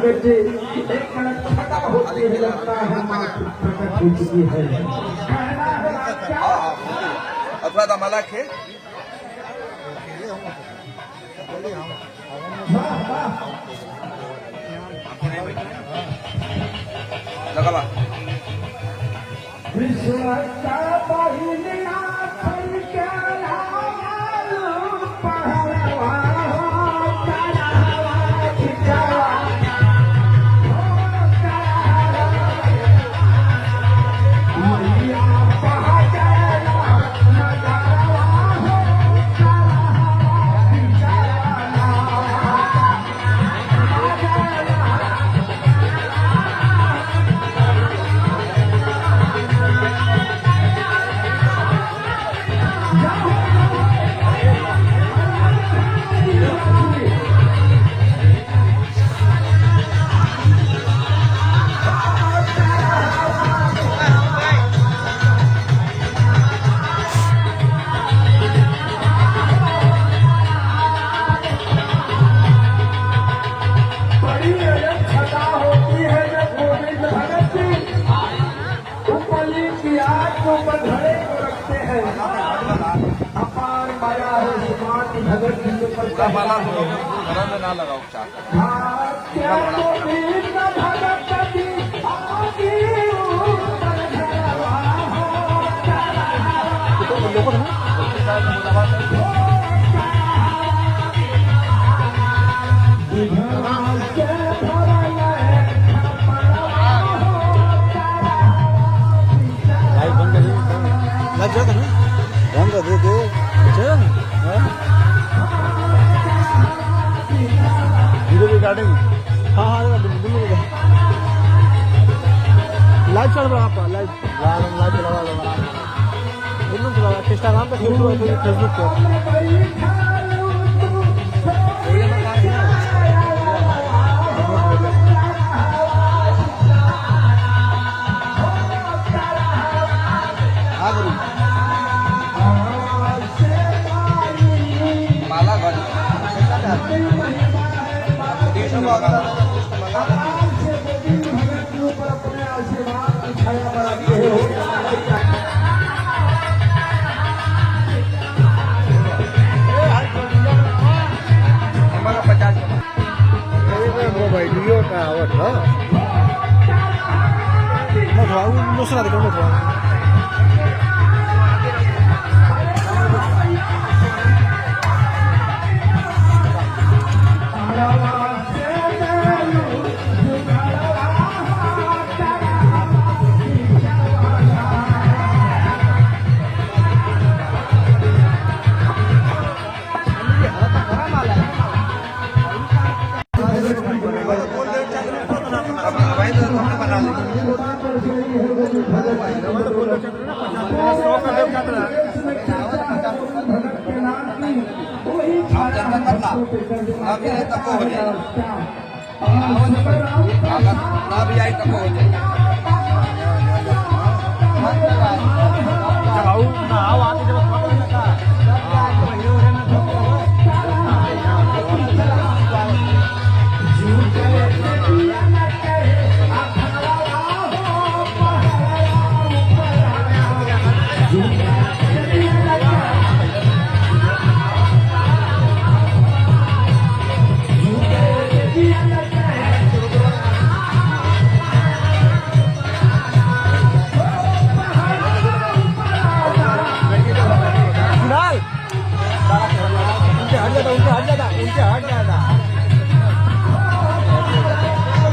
भगत जी एक छटा होती है लगता है माँ प्रकट हो चुकी है अथवा तो मला खे लगा विश्व का पहिला संख्या पहलवा मला घराला ना लगाओ चार रिगार्डिंग हाँ हाँ लाइव चल रहा आपका लाइव लाइव चला रहा इंस्टाग्राम पे फेसबुक पे वीडियो का आवट है दूसरा देखो उनके हट जाता